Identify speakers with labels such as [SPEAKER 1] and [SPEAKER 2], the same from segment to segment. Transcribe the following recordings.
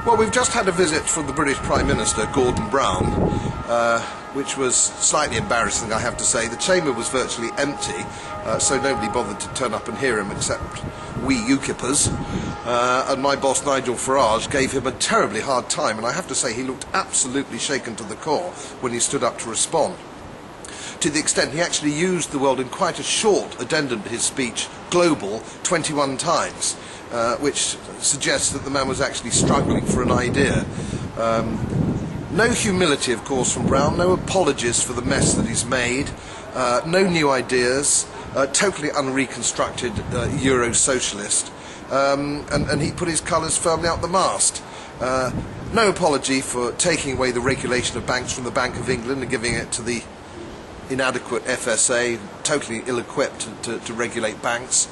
[SPEAKER 1] Well, we've just had a visit from the British Prime Minister, Gordon Brown, which was slightly embarrassing, I have to say. The chamber was virtually empty, so nobody bothered to turn up and hear him except we UKIPers. And my boss, Nigel Farage, gave him a terribly hard time, and I have to say he looked absolutely shaken to the core when he stood up to respond. To the extent he actually used the word in quite a short addendum to his speech, global, 21 times, which suggests that the man was actually struggling for an idea. No humility, of course, from Brown, no apologies for the mess that he's made, no new ideas, totally unreconstructed Euro-socialist, and he put his colours firmly out the mast. No apology for taking away the regulation of banks from the Bank of England and giving it to the inadequate FSA, totally ill-equipped to regulate banks.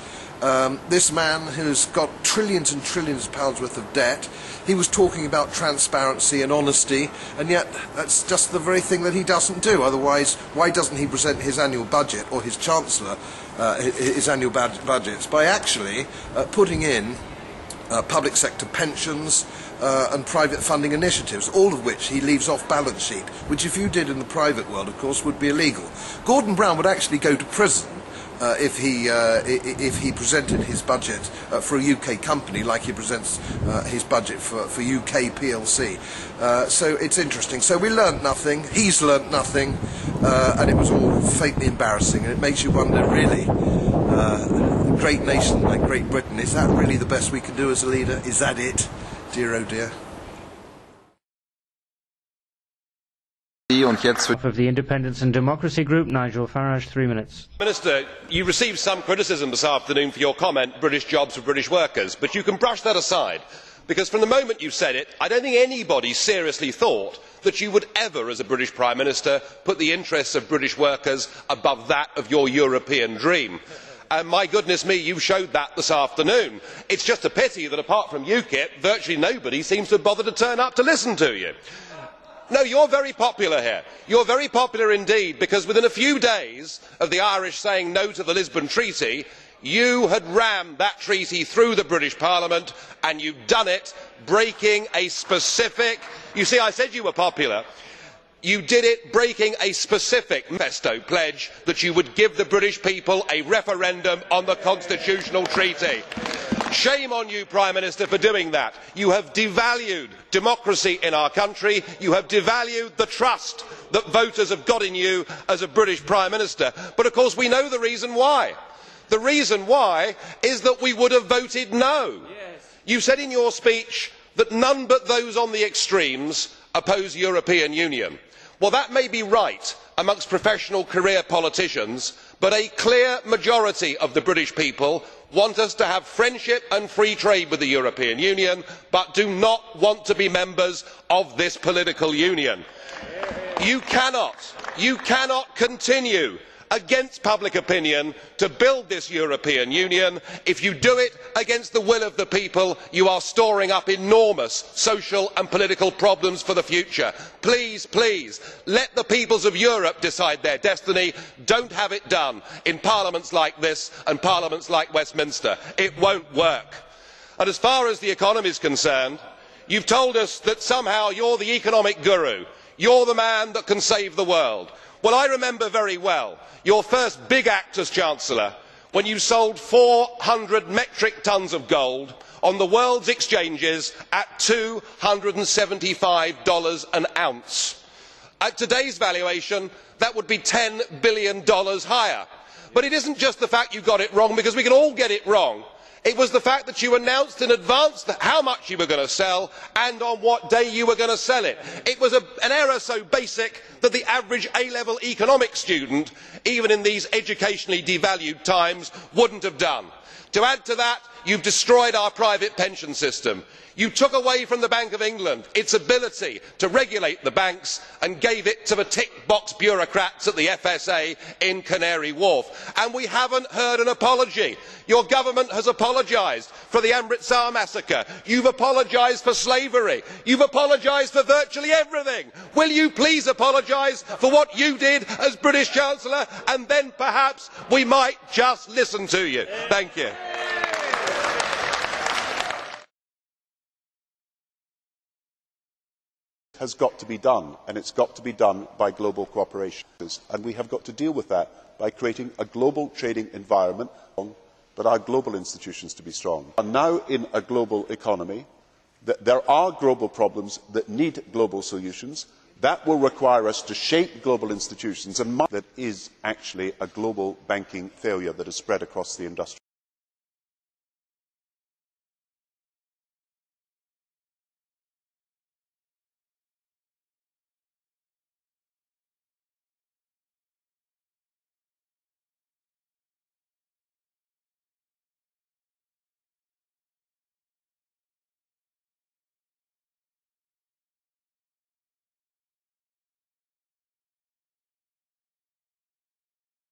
[SPEAKER 1] This man who's got trillions and trillions of pounds worth of debt, he was talking about transparency and honesty, and yet that's just the very thing that he doesn't do. Otherwise, why doesn't he present his annual budget, or his Chancellor, his annual budgets, by actually putting in public sector pensions and private funding initiatives, all of which he leaves off balance sheet, which if you did in the private world, of course, would be illegal. Gordon Brown would actually go to prison if he presented his budget for a UK company like he presents his budget for UK PLC. So it's interesting. So we learnt nothing, he's learnt nothing, and it was all faintly embarrassing, and it makes you wonder, really, a great nation like Great Britain, is that really the best we can do as a leader? Is that it? Dear oh dear.
[SPEAKER 2] Of the Independence and Democracy Group, Nigel Farage, 3 minutes.
[SPEAKER 3] Minister, you received some criticism this afternoon for your comment, British jobs for British workers, but you can brush that aside, because from the moment you said it, I don't think anybody seriously thought that you would ever, as a British Prime Minister, put the interests of British workers above that of your European dream. And my goodness me, you showed that this afternoon. It's just a pity that apart from UKIP, virtually nobody seems to have bothered to turn up to listen to you. No, you're very popular here. You're very popular indeed, because within a few days of the Irish saying no to the Lisbon Treaty, you had rammed that treaty through the British Parliament, and you've done it breaking a specific... You see, I said you were popular. You did it breaking a specific manifesto pledge that you would give the British people a referendum on the constitutional treaty. Shame on you, Prime Minister, for doing that. You have devalued democracy in our country. You have devalued the trust that voters have got in you as a British Prime Minister. But of course we know the reason why. The reason why is that we would have voted no. You said in your speech that none but those on the extremes oppose European Union. Well, that may be right amongst professional career politicians, but a clear majority of the British people want us to have friendship and free trade with the European Union, but do not want to be members of this political union. You cannot continue against public opinion to build this European Union. If you do it against the will of the people, you are storing up enormous social and political problems for the future. Please, please, let the peoples of Europe decide their destiny. Don't have it done in parliaments like this and parliaments like Westminster. It won't work. And as far as the economy is concerned, you've told us that somehow you're the economic guru. You're the man that can save the world. Well, I remember very well your first big act as Chancellor, when you sold 400 metric tonnes of gold on the world's exchanges at $275 an ounce. At today's valuation, that would be $10 billion higher. But it isn't just the fact you got it wrong, because we can all get it wrong. It was the fact that you announced in advance how much you were going to sell and on what day you were going to sell it. It was an error so basic that the average A-level economics student, even in these educationally devalued times, wouldn't have done. To add to that, you've destroyed our private pension system. You took away from the Bank of England its ability to regulate the banks and gave it to the tick-box bureaucrats at the FSA in Canary Wharf. And we haven't heard an apology. Your government has apologised for the Amritsar massacre. You've apologised for slavery. You've apologised for virtually everything. Will you please apologise for what you did as British Chancellor, and then perhaps we might just listen to you. Thank you.
[SPEAKER 4] has got to be done, and it has got to be done by global cooperation. And we have got to deal with that by creating a global trading environment, but our global institutions to be strong. We are now in a global economy. There are global problems that need global solutions. That will require us to shape global institutions, and that is actually a global banking failure that has spread across the industrial